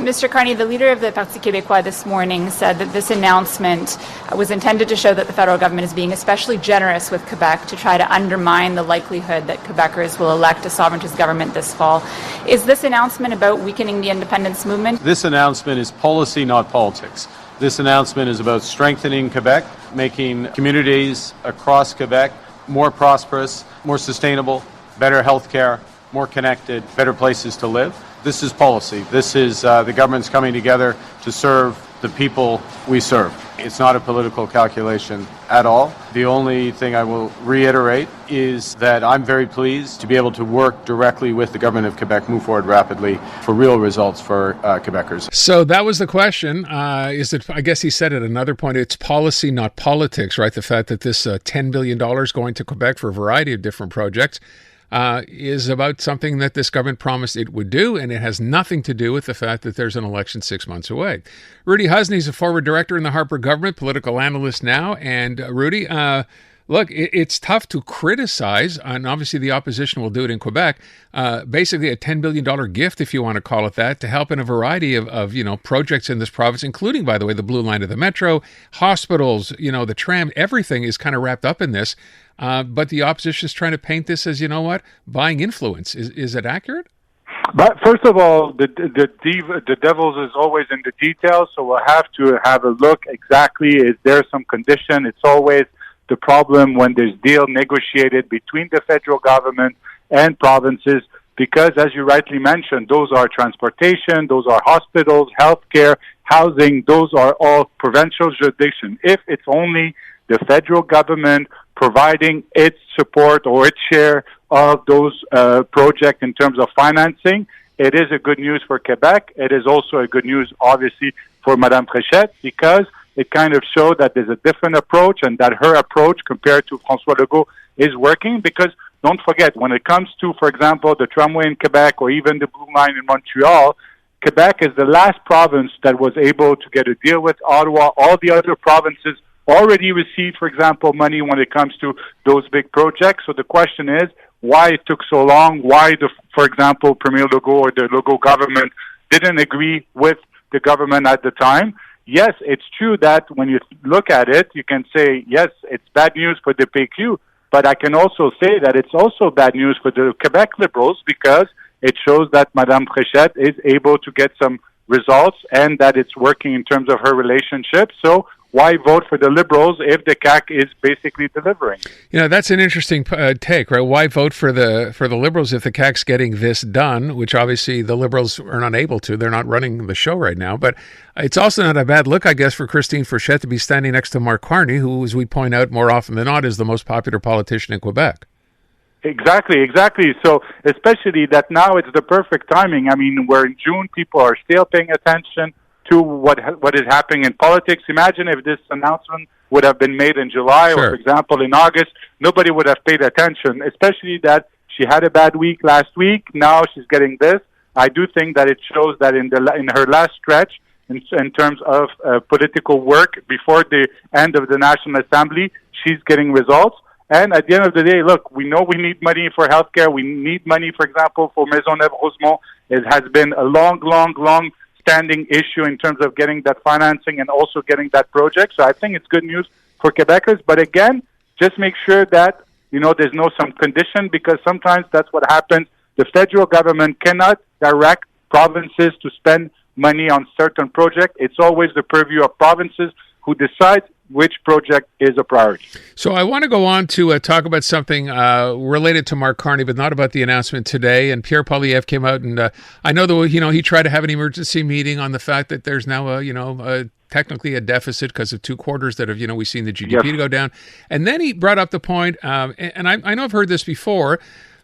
Mr. Carney, the leader of the Parti Québécois this morning said that this announcement was intended to show that the federal government is being especially generous with Quebec to try to undermine the likelihood that Quebecers will elect a sovereigntist government this fall. Is this announcement about weakening the independence movement? This announcement is policy, not politics. This announcement is about strengthening Quebec, making communities across Quebec more prosperous, more sustainable, better health care, more connected, better places to live. This is policy. This is the government's coming together to serve the people we serve. It's not a political calculation at all. The only thing I will reiterate is that I'm very pleased to be able to work directly with the government of Quebec, move forward rapidly for real results for Quebecers. So that was the question. Is it? I guess he said at another point, it's policy, not politics, right? The fact that this $10 billion going to Quebec for a variety of different projects is about something that this government promised it would do, and it has nothing to do with the fact that there's an election 6 months away. Rudy Husny is a former director in the Harper government, political analyst now. And Rudy, look, it's tough to criticize, and obviously the opposition will do it in Quebec, basically a $10 billion gift, if you want to call it that, to help in a variety of projects in this province, including, by the way, the Blue Line of the Metro, hospitals, the tram, everything is kind of wrapped up in this. But the opposition is trying to paint this as, buying influence. Is it accurate? But first of all, the devil's is always in the details, so we'll have to have a look exactly. Is there some condition? It's always the problem when there's deal negotiated between the federal government and provinces, because, as you rightly mentioned, those are transportation, those are hospitals, healthcare, housing, those are all provincial jurisdiction. If it's only the federal government providing its support or its share of those projects in terms of financing, it is a good news for Quebec. It is also a good news, obviously, for Madame Fréchette, because it kind of showed that there's a different approach and that her approach compared to François Legault is working. Because don't forget, when it comes to, for example, the tramway in Quebec or even the Blue Line in Montreal, Quebec is the last province that was able to get a deal with Ottawa. All the other provinces already received, for example, money when it comes to those big projects. So the question is, why it took so long? Why, for example, Premier Legault or the Legault government didn't agree with the government at the time? Yes, it's true that when you look at it, you can say, yes, it's bad news for the PQ, but I can also say that it's also bad news for the Quebec Liberals, because it shows that Madame Fréchette is able to get some results and that it's working in terms of her relationship. So why vote for the Liberals if the CAQ is basically delivering? That's an interesting take, right? Why vote for the Liberals if the CAQ's getting this done, which obviously the Liberals are not able to. They're not running the show right now. But it's also not a bad look, I guess, for Christine Fréchette to be standing next to Mark Carney, who, as we point out more often than not, is the most popular politician in Quebec. Exactly. So especially that now it's the perfect timing. I mean, we're in June, people are still paying attention to what is happening in politics. Imagine if this announcement would have been made in July or, for example, in August, nobody would have paid attention, especially that she had a bad week last week. Now she's getting this. I do think that it shows that in her last stretch, in terms of political work before the end of the National Assembly, she's getting results. And at the end of the day, look, we know we need money for healthcare. We need money, for example, for Maisonneuve-Rosemont. It has been a long standing issue in terms of getting that financing and also getting that project. So I think it's good news for Quebecers. But again, just make sure that, there's no some condition, because sometimes that's what happens. The federal government cannot direct provinces to spend money on certain projects. It's always the purview of provinces who decide which project is a priority. So I want to go on to talk about something related to Mark Carney, but not about the announcement today. And Pierre Poilievre came out, and I know that he tried to have an emergency meeting on the fact that there's now technically a deficit because of 2 quarters that have we've seen the GDP go down. And then he brought up the point, and I know I've heard this before,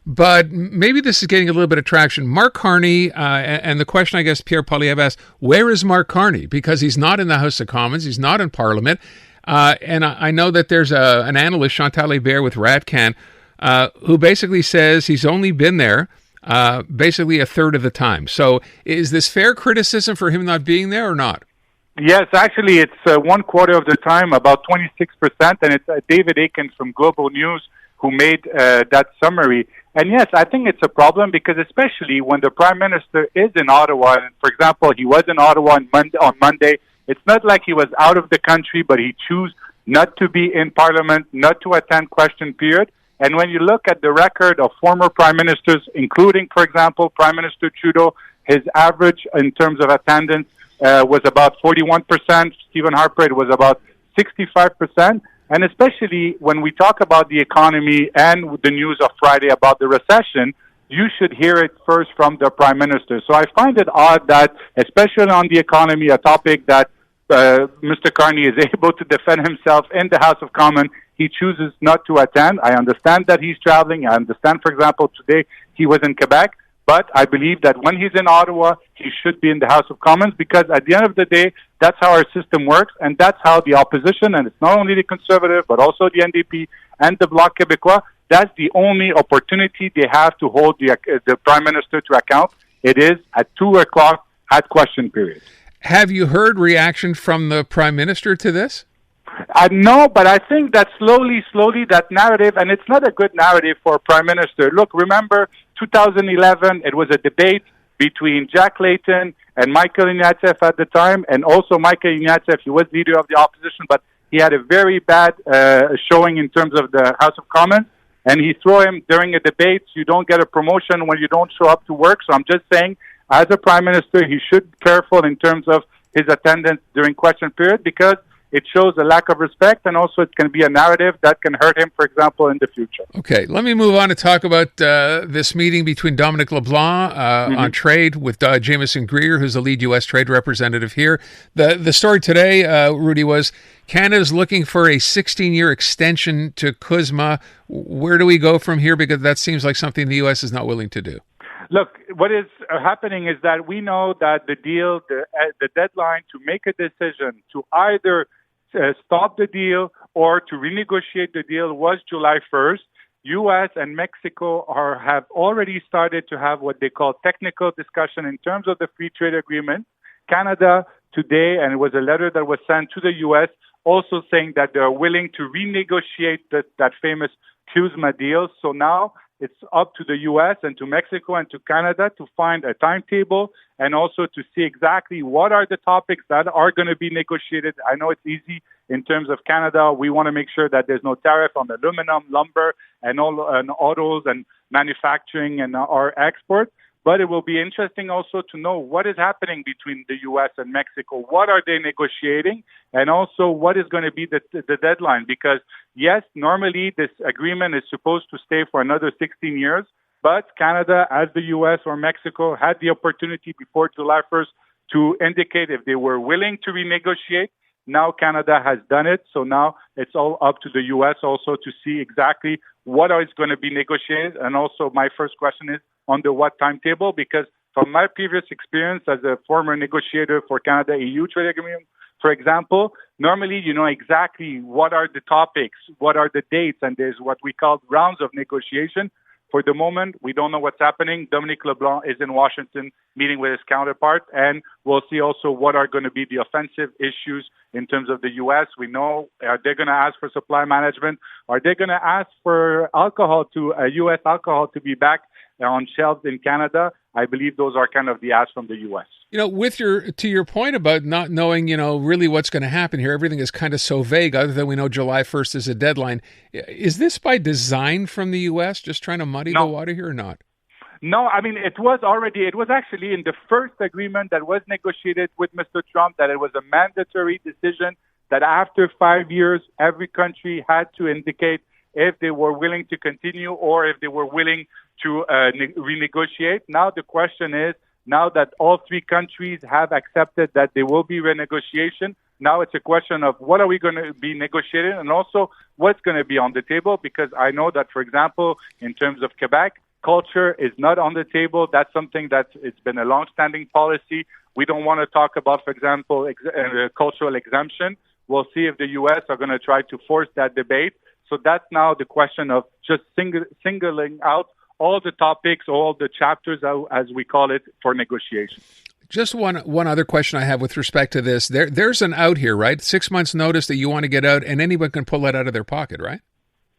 but maybe this is getting a little bit of traction. Mark Carney, and the question I guess Pierre Poilievre asked, where is Mark Carney? Because he's not in the House of Commons, he's not in Parliament. And I know that there's an analyst, Chantal Hébert with Radcan, who basically says he's only been there basically a third of the time. So is this fair criticism for him not being there or not? Yes, actually, it's 1/4 of the time, about 26%. And it's David Aikens from Global News who made that summary. And yes, I think it's a problem because especially when the Prime Minister is in Ottawa, and for example, he was in Ottawa on Monday, it's not like he was out of the country, but he chose not to be in Parliament, not to attend question period. And when you look at the record of former Prime Ministers, including, for example, Prime Minister Trudeau, his average in terms of attendance was about 41%. Stephen Harper, it was about 65%. And especially when we talk about the economy and the news of Friday about the recession, you should hear it first from the Prime Minister. So I find it odd that, especially on the economy, a topic that Mr. Carney is able to defend himself in the House of Commons, he chooses not to attend. I understand that he's traveling. I understand, for example, today he was in Quebec. But I believe that when he's in Ottawa, he should be in the House of Commons because at the end of the day, that's how our system works and that's how the opposition, and it's not only the Conservative, but also the NDP and the Bloc Québécois, that's the only opportunity they have to hold the Prime Minister to account. It is at 2 o'clock at question period. Have you heard reaction from the Prime Minister to this? No, but I think that slowly, that narrative, and it's not a good narrative for a Prime Minister. Look, remember 2011, it was a debate between Jack Layton and Michael Ignatieff at the time, and also Michael Ignatieff, he was leader of the opposition, but he had a very bad showing in terms of the House of Commons, and he threw him during a debate. You don't get a promotion when you don't show up to work, so I'm just saying, as a Prime Minister, he should be careful in terms of his attendance during question period because it shows a lack of respect, and also it can be a narrative that can hurt him, for example, in the future. Okay, let me move on to talk about this meeting between Dominic LeBlanc on trade with Jameson Greer, who's the lead U.S. trade representative here. The story today, Rudy, was Canada's looking for a 16-year extension to CUSMA. Where do we go from here? Because that seems like something the U.S. is not willing to do. Look, what is happening is that we know that the deal, the deadline to make a decision to either stop the deal or to renegotiate the deal was July 1st. U.S. and Mexico have already started to have what they call technical discussion in terms of the free trade agreement. Canada today, and it was a letter that was sent to the U.S., also saying that they're willing to renegotiate that famous CUSMA deal. So now it's up to the U.S. and to Mexico and to Canada to find a timetable and also to see exactly what are the topics that are going to be negotiated. I know it's easy in terms of Canada. We want to make sure that there's no tariff on aluminum, lumber, and autos and manufacturing and our exports. But it will be interesting also to know what is happening between the U.S. and Mexico. What are they negotiating? And also what is going to be the deadline? Because, yes, normally this agreement is supposed to stay for another 16 years. But Canada, as the U.S. or Mexico, had the opportunity before July 1st to indicate if they were willing to renegotiate. Now Canada has done it. So now it's all up to the U.S. also to see exactly what is going to be negotiated. And also my first question is, under what timetable? Because from my previous experience as a former negotiator for Canada-EU trade agreement, for example, normally you know exactly what are the topics, what are the dates, and there's what we call rounds of negotiation. For the moment, we don't know what's happening. Dominic LeBlanc is in Washington meeting with his counterpart, and we'll see also what are going to be the offensive issues in terms of the U.S. We know, are they going to ask for supply management? Are they going to ask for U.S. alcohol to be back on shelves in Canada? I believe those are kind of the asks from the U.S. You know, to your point about not knowing, really what's going to happen here, everything is kind of so vague other than we know July 1st is a deadline. Is this by design from the U.S., just trying to muddy the water here or not? No, I mean, it was actually in the first agreement that was negotiated with Mr. Trump that it was a mandatory decision that after 5 years, every country had to indicate if they were willing to continue or if they were willing to renegotiate. Now the question is, now that all three countries have accepted that there will be renegotiation, now it's a question of what are we going to be negotiating and also what's going to be on the table, because I know that, for example, in terms of Quebec, culture is not on the table. That's something that it's been a long-standing policy. We don't want to talk about, for example, cultural exemption. We'll see if the U.S. are going to try to force that debate. So that's now the question of just singling out all the topics, all the chapters, as we call it, for negotiation. Just one other question I have with respect to this. There's an out here, right? 6 months notice that you want to get out, and anyone can pull that out of their pocket, right?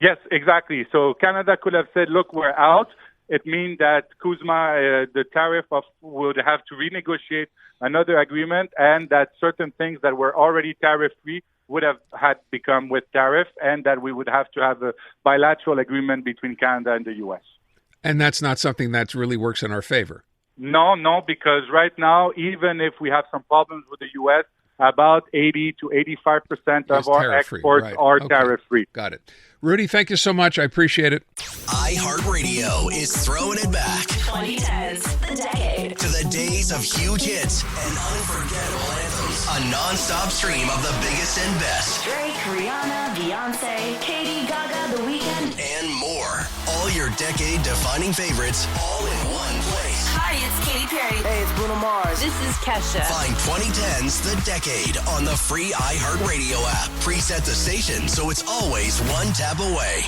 Yes, exactly. So Canada could have said, look, we're out. It means that CUSMA, the tariff would have to renegotiate another agreement, and that certain things that were already tariff-free would have had become with tariff, and that we would have to have a bilateral agreement between Canada and the U.S. And that's not something that really works in our favor. No, because right now, even if we have some problems with the U.S., about 80 to 85% of our exports are tariff-free. Got it. Rudy, thank you so much. I appreciate it. iHeartRadio is throwing it back. 2010s, the decade. To the days of huge hits and unforgettable anthems. A non-stop stream of the biggest and best. Drake, Rihanna, Beyonce, Katy, Gaga, The Weeknd. And more. All your decade-defining favorites all in one place. Hi, it's Katy Perry. Hey, it's Bruno Mars. This is Kesha. Find 2010's The Decade on the free iHeartRadio app. Preset the station so it's always one tap away.